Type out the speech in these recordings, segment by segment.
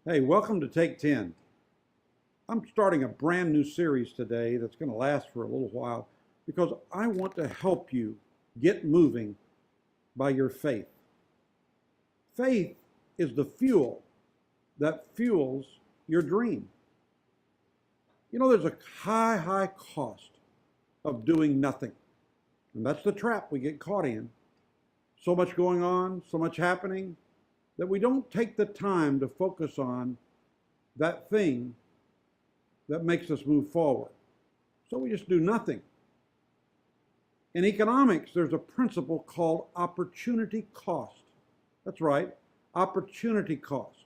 Hey, welcome to Take 10. I'm starting a brand new series today that's going to last for a little while because I want to help you get moving by your faith. Faith is the fuel that fuels your dream. You know, there's a high cost of doing nothing. And that's the trap we get caught in. So much going on, so much happening, that we don't take the time to focus on that thing that makes us move forward. So we just do nothing. In economics, there's a principle called opportunity cost. That's right, opportunity cost.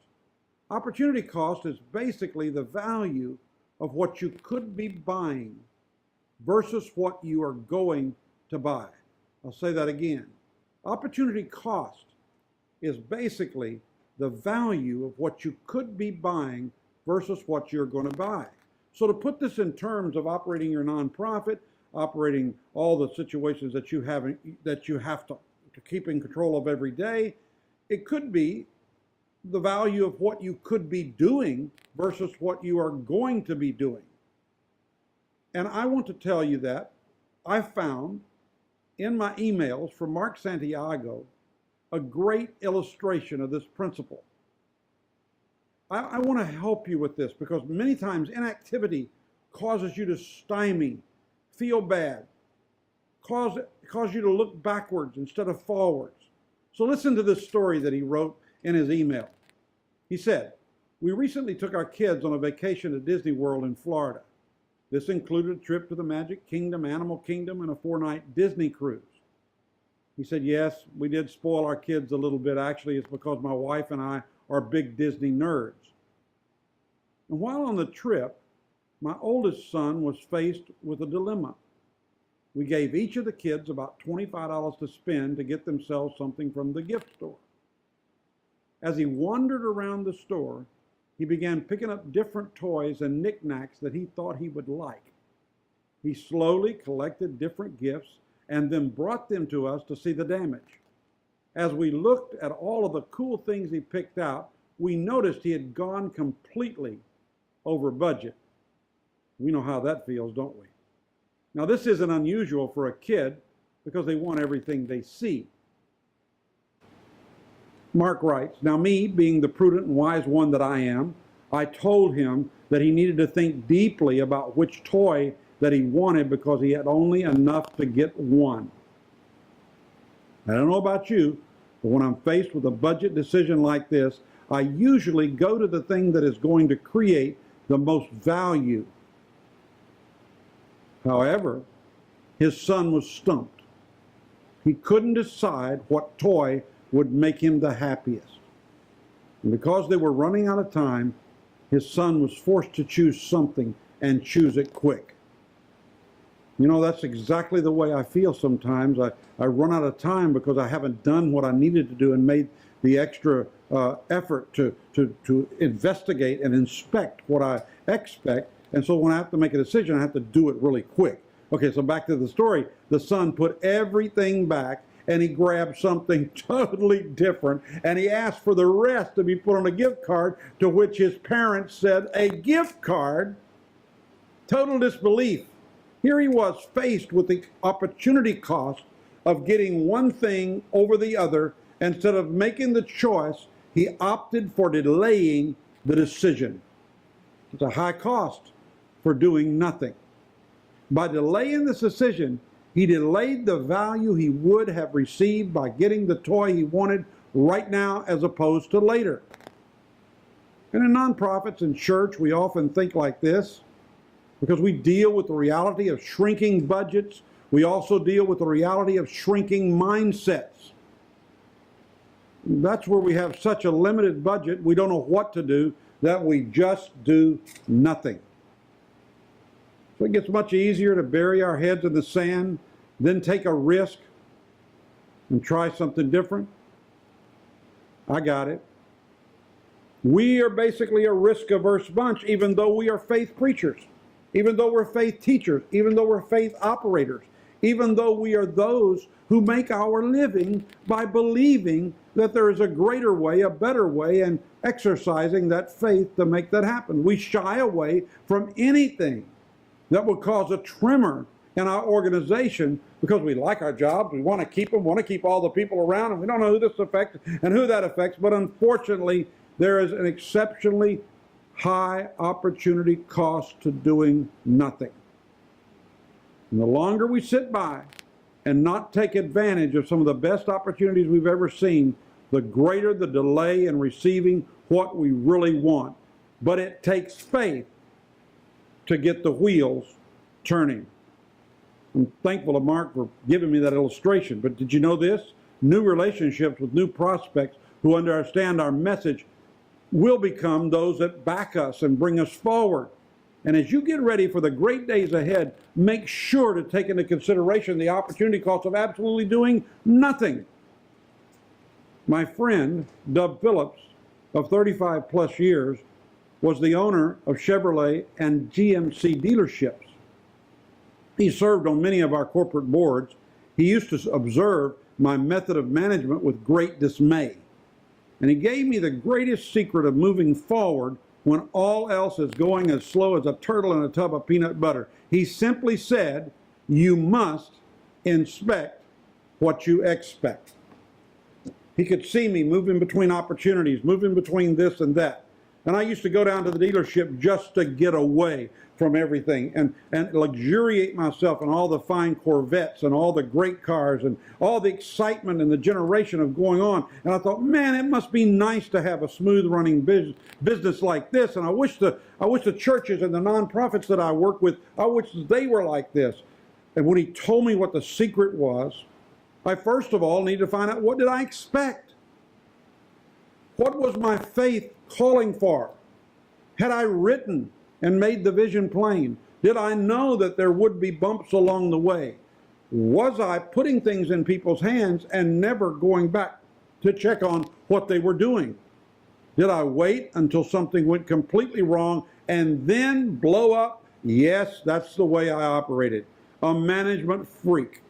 Opportunity cost is basically the value of what you could be buying versus what you are going to buy. I'll say that again. Opportunity cost is basically the value of what you could be buying versus what you're going to buy. So to put this in terms of operating your nonprofit, operating all the situations that you have to keep in control of every day, it could be the value of what you could be doing versus what you are going to be doing. And I want to tell you that I found in my emails from Mark Santiago a great illustration of this principle. I want to help you with this because many times inactivity causes you to stymie, feel bad, cause you to look backwards instead of forwards. So listen to this story that he wrote in his email. He said, "We recently took our kids on a vacation to Disney World in Florida. This included a trip to the Magic Kingdom, Animal Kingdom, and a 4-night Disney cruise." He said, "Yes, we did spoil our kids a little bit. Actually, it's because my wife and I are big Disney nerds. And while on the trip, my oldest son was faced with a dilemma. We gave each of the kids about $25 to spend to get themselves something from the gift store. As he wandered around the store, he began picking up different toys and knickknacks that he thought he would like. He slowly collected different gifts and then brought them to us to see the damage. As we looked at all of the cool things he picked out, we noticed he had gone completely over budget. We know how that feels, don't we? Now, this isn't unusual for a kid because they want everything they see." Mark writes, "Now me, being the prudent and wise one that I am, I told him that he needed to think deeply about which toy that he wanted because he had only enough to get one. I don't know about you, but when I'm faced with a budget decision like this, I usually go to the thing that is going to create the most value." However, his son was stumped. He couldn't decide what toy would make him the happiest. And because they were running out of time, his son was forced to choose something and choose it quick. You know, that's exactly the way I feel sometimes. I run out of time because I haven't done what I needed to do and made the extra effort to investigate and inspect what I expect. And so when I have to make a decision, I have to do it really quick. Okay, so back to the story. The son put everything back and he grabbed something totally different and he asked for the rest to be put on a gift card, to which his parents said, "A gift card?" Total disbelief. Here he was faced with the opportunity cost of getting one thing over the other. Instead of making the choice, he opted for delaying the decision. It's a high cost for doing nothing. By delaying this decision, he delayed the value he would have received by getting the toy he wanted right now as opposed to later. And in nonprofits and church, we often think like this because we deal with the reality of shrinking budgets. We also deal with the reality of shrinking mindsets. That's where we have such a limited budget, we don't know what to do, that we just do nothing. So it gets much easier to bury our heads in the sand, then take a risk and try something different. I got it. We are basically a risk-averse bunch, even though we are faith preachers, even though we're faith teachers, even though we're faith operators, even though we are those who make our living by believing that there is a greater way, a better way, and exercising that faith to make that happen. We shy away from anything that would cause a tremor in our organization because we like our jobs, we want to keep them, want to keep all the people around, and we don't know who this affects and who that affects. But unfortunately, there is an exceptionally high opportunity cost to doing nothing. And the longer we sit by and not take advantage of some of the best opportunities we've ever seen, the greater the delay in receiving what we really want. But it takes faith to get the wheels turning. I'm thankful to Mark for giving me that illustration. But did you know this? New relationships with new prospects who understand our message will become those that back us and bring us forward. And as you get ready for the great days ahead, make sure to take into consideration the opportunity cost of absolutely doing nothing. My friend, Dub Phillips, of 35 plus years, was the owner of Chevrolet and GMC dealerships. He served on many of our corporate boards. He used to observe my method of management with great dismay. And he gave me the greatest secret of moving forward when all else is going as slow as a turtle in a tub of peanut butter. He simply said, you must inspect what you expect. He could see me moving between opportunities, moving between this and that. And I used to go down to the dealership just to get away from everything and luxuriate myself in all the fine Corvettes and all the great cars and all the excitement and the generation of going on. And I thought, man, it must be nice to have a smooth running business like this. And I wish the churches and the nonprofits that I work with, I wish they were like this. And when he told me what the secret was, I first of all needed to find out, what did I expect? What was my faith calling for? Had I written and made the vision plain? Did I know that there would be bumps along the way? Was I putting things in people's hands and never going back to check on what they were doing? Did I wait until something went completely wrong and then blow up? Yes, that's the way I operated. A management freak.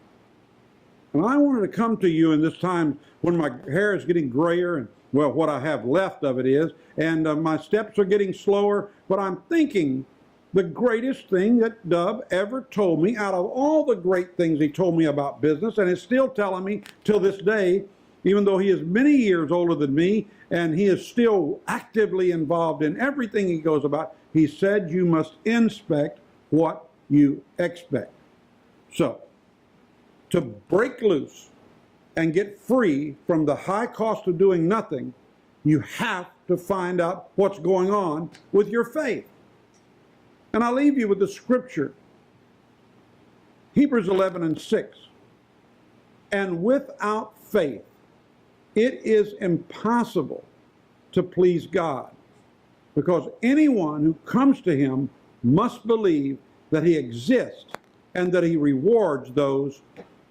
And I wanted to come to you in this time when my hair is getting grayer and, well, what I have left of it is, and my steps are getting slower, but I'm thinking the greatest thing that Dub ever told me out of all the great things he told me about business, and is still telling me till this day, even though he is many years older than me, and he is still actively involved in everything he goes about, he said you must inspect what you expect. So, to break loose and get free from the high cost of doing nothing, you have to find out what's going on with your faith. And I'll leave you with the scripture, Hebrews 11:6. And without faith, it is impossible to please God, because anyone who comes to him must believe that he exists and that he rewards those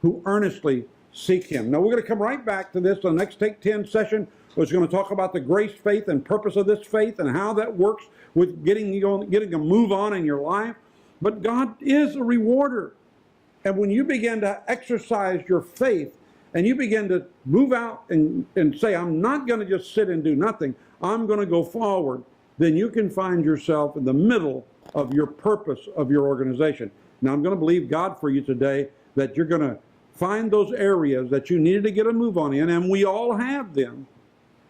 who earnestly seek him. Now we're going to come right back to this on the next Take 10 session. We're going to talk about the grace faith and purpose of this faith and how that works with getting a move on in your life. But God is a rewarder. And when you begin to exercise your faith and you begin to move out and say, I'm not going to just sit and do nothing, I'm going to go forward, then you can find yourself in the middle of your purpose of your organization. Now I'm going to believe God for you today that you're going to find those areas that you needed to get a move on in, and we all have them.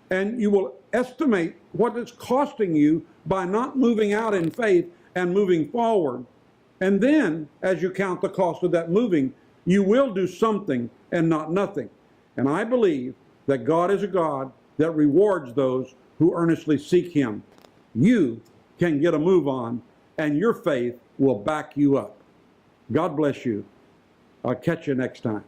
And you will estimate what it's costing you by not moving out in faith and moving forward. And then, as you count the cost of that moving, you will do something and not nothing. And I believe that God is a God that rewards those who earnestly seek him. You can get a move on, and your faith will back you up. God bless you. I'll catch you next time.